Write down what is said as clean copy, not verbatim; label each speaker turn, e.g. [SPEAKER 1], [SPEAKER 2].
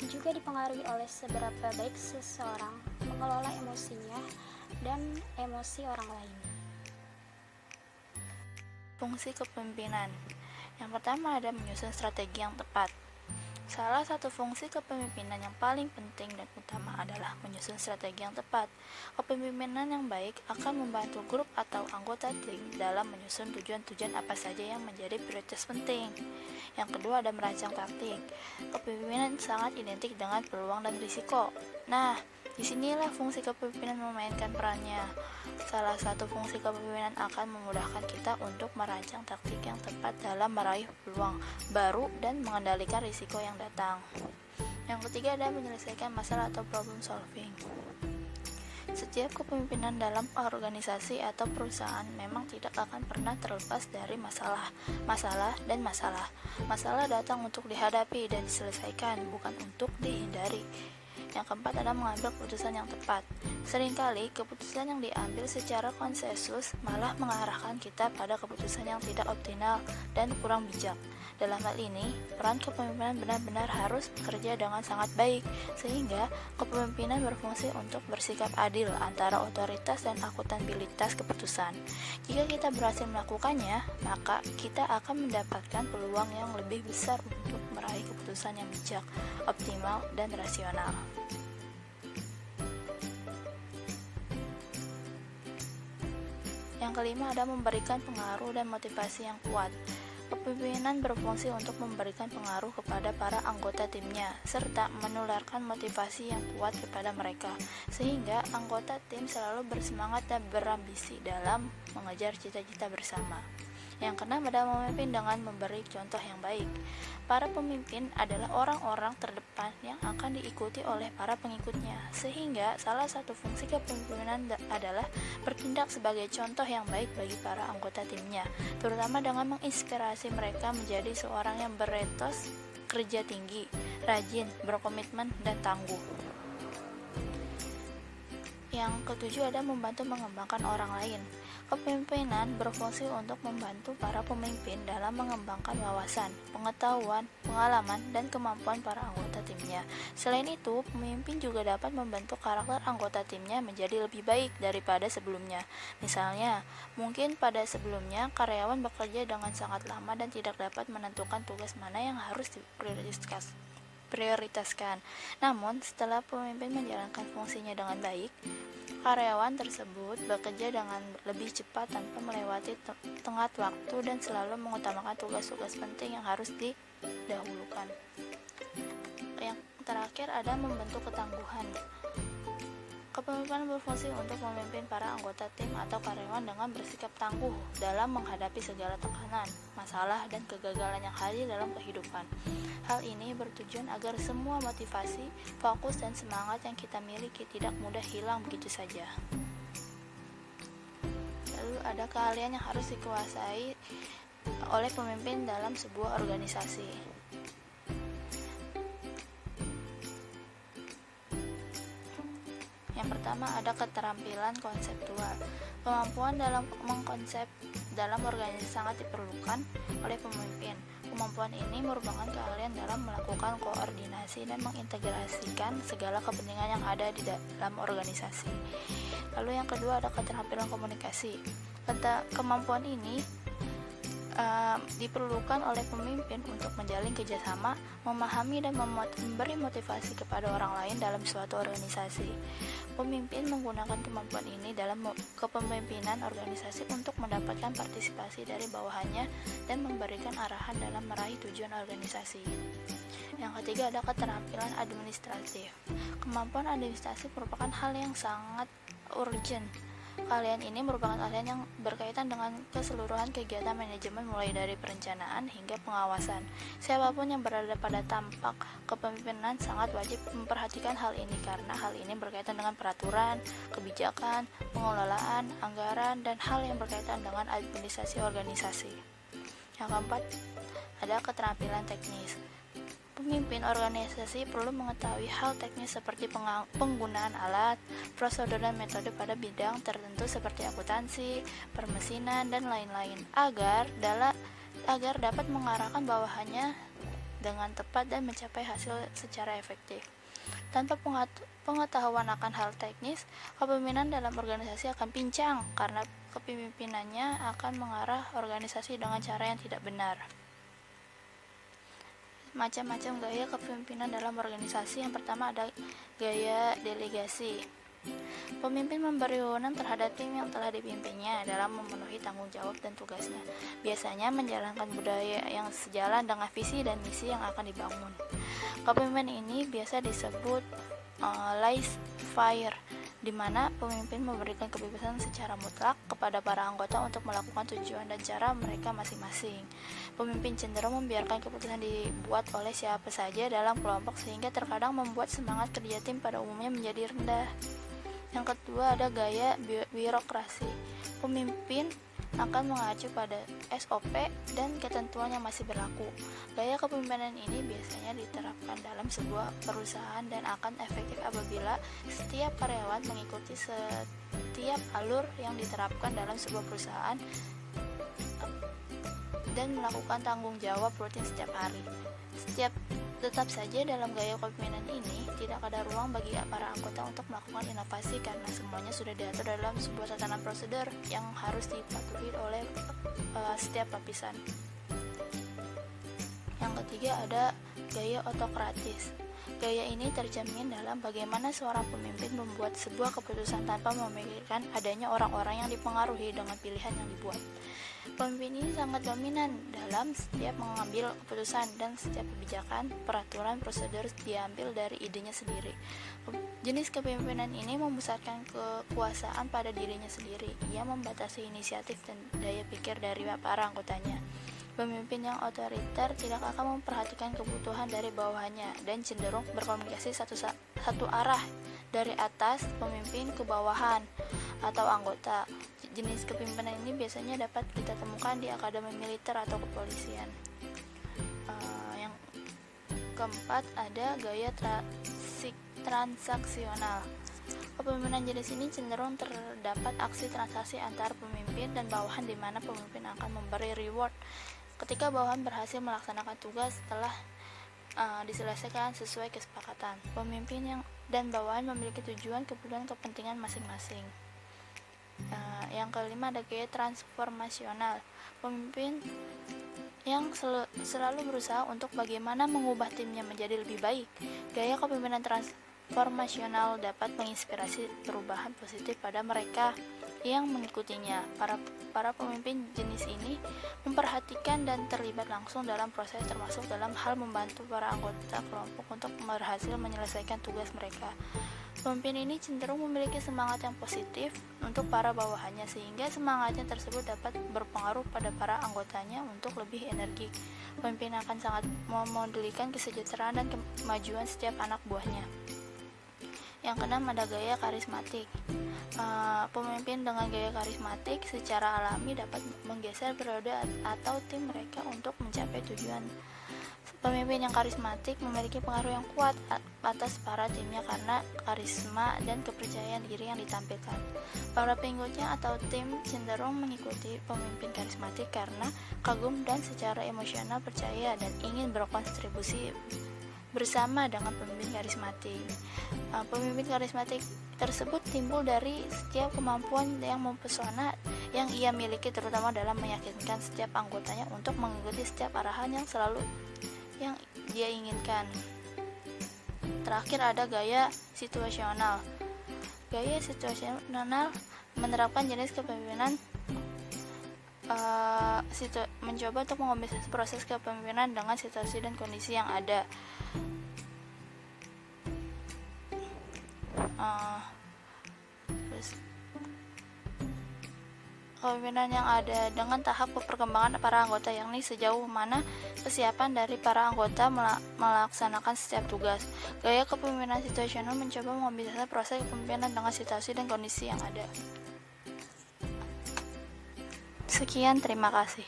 [SPEAKER 1] juga dipengaruhi oleh seberapa baik seseorang mengelola emosinya dan emosi orang lain.
[SPEAKER 2] Fungsi kepemimpinan. Yang pertama ada menyusun strategi yang tepat. Salah satu fungsi kepemimpinan yang paling penting dan utama adalah menyusun strategi yang tepat. Kepemimpinan yang baik akan membantu grup atau anggota tim dalam menyusun tujuan-tujuan apa saja yang menjadi prioritas penting. Yang kedua ada merancang taktik. Kepemimpinan sangat identik dengan peluang dan risiko. Nah, disinilah fungsi kepemimpinan memainkan perannya. Salah satu fungsi kepemimpinan akan memudahkan kita untuk merancang taktik yang tepat dalam meraih peluang baru dan mengendalikan risiko yang datang. Yang ketiga adalah menyelesaikan masalah atau problem solving. Setiap kepemimpinan dalam organisasi atau perusahaan memang tidak akan pernah terlepas dari masalah. Masalah datang untuk dihadapi dan diselesaikan, bukan untuk dihindari. Yang keempat adalah mengambil keputusan yang tepat. Seringkali keputusan yang diambil secara konsensus malah mengarahkan kita pada keputusan yang tidak optimal dan kurang bijak. Dalam hal ini, peran kepemimpinan benar-benar harus bekerja dengan sangat baik, sehingga kepemimpinan berfungsi untuk bersikap adil antara otoritas dan akuntabilitas keputusan. Jika kita berhasil melakukannya, maka kita akan mendapatkan peluang yang lebih besar untuk meraih keputusan yang bijak, optimal, dan rasional. Yang kelima adalah memberikan pengaruh dan motivasi yang kuat. Kepemimpinan berfungsi untuk memberikan pengaruh kepada para anggota timnya, serta menularkan motivasi yang kuat kepada mereka, sehingga anggota tim selalu bersemangat dan berambisi dalam mengejar cita-cita bersama. Yang keenam adalah memimpin dengan memberi contoh yang baik. Para pemimpin adalah orang-orang terdepan yang akan diikuti oleh para pengikutnya, sehingga salah satu fungsi kepemimpinan adalah bertindak sebagai contoh yang baik bagi para anggota timnya, terutama dengan menginspirasi mereka menjadi seorang yang beretos, kerja tinggi, rajin, berkomitmen, dan tangguh. Yang ketujuh adalah membantu mengembangkan orang lain. Kepemimpinan berfungsi untuk membantu para pemimpin dalam mengembangkan wawasan, pengetahuan, pengalaman, dan kemampuan para anggota timnya. Selain itu, pemimpin juga dapat membentuk karakter anggota timnya menjadi lebih baik daripada sebelumnya. Misalnya, mungkin pada sebelumnya karyawan bekerja dengan sangat lama dan tidak dapat menentukan tugas mana yang harus diprioritaskan. Namun, setelah pemimpin menjalankan fungsinya dengan baik, karyawan tersebut bekerja dengan lebih cepat tanpa melewati tengah waktu dan selalu mengutamakan tugas-tugas penting yang harus didahulukan. Yang terakhir ada membentuk ketangguhan. Kepemimpinan berfungsi untuk memimpin para anggota tim atau karyawan dengan bersikap tangguh dalam menghadapi segala tekanan, masalah, dan kegagalan yang hadir dalam kehidupan. Hal ini bertujuan agar semua motivasi, fokus, dan semangat yang kita miliki tidak mudah hilang begitu saja. Lalu ada keahlian yang harus dikuasai oleh pemimpin dalam sebuah organisasi. Yang pertama ada keterampilan konseptual. Kemampuan dalam mengkonsep dalam organisasi sangat diperlukan oleh pemimpin. Kemampuan ini merupakan keahlian dalam melakukan koordinasi dan mengintegrasikan segala kepentingan yang ada di dalam organisasi. Lalu yang kedua ada keterampilan komunikasi. Kemampuan ini diperlukan oleh pemimpin untuk menjalin kerjasama, memahami dan memberi motivasi kepada orang lain dalam suatu organisasi. Pemimpin menggunakan kemampuan ini dalam kepemimpinan organisasi untuk mendapatkan partisipasi dari bawahannya dan memberikan arahan dalam meraih tujuan organisasi. Yang ketiga ada keterampilan administratif. Kemampuan administrasi merupakan hal yang sangat urgent. Keahlian ini merupakan keahlian yang berkaitan dengan keseluruhan kegiatan manajemen mulai dari perencanaan hingga pengawasan. Siapapun yang berada pada tampuk kepemimpinan sangat wajib memperhatikan hal ini karena hal ini berkaitan dengan peraturan, kebijakan, pengelolaan, anggaran, dan hal yang berkaitan dengan administrasi organisasi. Yang keempat, ada keterampilan teknis. Pemimpin organisasi perlu mengetahui hal teknis seperti penggunaan alat, prosedur dan metode pada bidang tertentu seperti akuntansi, permesinan, dan lain-lain agar dapat mengarahkan bawahannya dengan tepat dan mencapai hasil secara efektif. Tanpa pengetahuan akan hal teknis, kepemimpinan dalam organisasi akan pincang karena kepemimpinannya akan mengarah organisasi dengan cara yang tidak benar. Macam-macam gaya kepemimpinan dalam organisasi. Yang pertama ada gaya delegasi. Pemimpin memberi wewenang terhadap tim yang telah dipimpinnya dalam memenuhi tanggung jawab dan tugasnya. Biasanya menjalankan budaya yang sejalan dengan visi dan misi yang akan dibangun. Kepemimpinan ini biasa disebut laissez-faire, di mana pemimpin memberikan kebebasan secara mutlak kepada para anggota untuk melakukan tujuan dan cara mereka masing-masing. Pemimpin cenderung membiarkan keputusan dibuat oleh siapa saja dalam kelompok sehingga terkadang membuat semangat kerja tim pada umumnya menjadi rendah. Yang kedua ada gaya birokrasi. Pemimpin akan mengacu pada SOP dan ketentuan yang masih berlaku. Gaya kepemimpinan ini biasanya diterapkan dalam sebuah perusahaan dan akan efektif apabila setiap karyawan mengikuti setiap alur yang diterapkan dalam sebuah perusahaan dan melakukan tanggung jawab rutin setiap hari. Tetap saja dalam gaya kepemimpinan ini tidak ada ruang bagi para anggota untuk melakukan inovasi karena semuanya sudah diatur dalam sebuah tatanan prosedur yang harus dipatuhi oleh setiap lapisan. Yang ketiga ada gaya otokratis. Gaya ini tercermin dalam bagaimana seorang pemimpin membuat sebuah keputusan tanpa memikirkan adanya orang-orang yang dipengaruhi dengan pilihan yang dibuat. Pemimpin ini sangat dominan dalam setiap mengambil keputusan dan setiap kebijakan, peraturan, prosedur diambil dari idenya sendiri. Jenis kepemimpinan ini memusatkan kekuasaan pada dirinya sendiri. Ia membatasi inisiatif dan daya pikir dari para anggotanya. Pemimpin yang otoriter tidak akan memperhatikan kebutuhan dari bawahannya dan cenderung berkomunikasi satu arah dari atas pemimpin ke bawahan atau anggota. Jenis kepemimpinan ini biasanya dapat kita temukan di akademi militer atau kepolisian. Yang keempat ada gaya transaksional. Kepemimpinan jenis ini cenderung terdapat aksi transaksi antar pemimpin dan bawahan di mana pemimpin akan memberi reward ketika bawahan berhasil melaksanakan tugas setelah diselesaikan sesuai kesepakatan. Pemimpin dan bawahan memiliki tujuan, kebutuhan, kepentingan masing-masing. Yang kelima ada gaya transformasional. Pemimpin yang selalu berusaha untuk bagaimana mengubah timnya menjadi lebih baik. Gaya kepemimpinan transformasional dapat menginspirasi perubahan positif pada mereka yang mengikutinya. Para pemimpin jenis ini memperhatikan dan terlibat langsung dalam proses, termasuk dalam hal membantu para anggota kelompok untuk berhasil menyelesaikan tugas mereka. Pemimpin ini cenderung memiliki semangat yang positif untuk para bawahannya, sehingga semangatnya tersebut dapat berpengaruh pada para anggotanya untuk lebih energik. Pemimpin akan sangat memodelikan kesejahteraan dan kemajuan setiap anak buahnya. Yang keenam ada gaya karismatik. Pemimpin dengan gaya karismatik secara alami dapat menggeser periode atau tim mereka untuk mencapai tujuan. Pemimpin yang karismatik memiliki pengaruh yang kuat atas para timnya karena karisma dan kepercayaan diri yang ditampilkan. Para pengikutnya atau tim cenderung mengikuti pemimpin karismatik karena kagum dan secara emosional percaya dan ingin berkontribusi bersama dengan pemimpin karismatik. Pemimpin karismatik tersebut timbul dari setiap kemampuan yang mempesona yang ia miliki, terutama dalam meyakinkan setiap anggotanya untuk mengikuti setiap arahan yang dia inginkan. Terakhir ada gaya situasional. Gaya situasional menerapkan jenis kepemimpinan mencoba untuk mengombinasi proses kepemimpinan dengan situasi dan kondisi yang ada. Kepemimpinan yang ada dengan tahap perkembangan para anggota, yakni sejauh mana kesiapan dari para anggota melaksanakan setiap tugas. Gaya kepemimpinan situasional mencoba mengombinasi proses kepemimpinan dengan situasi dan kondisi yang ada. Sekian, terima kasih.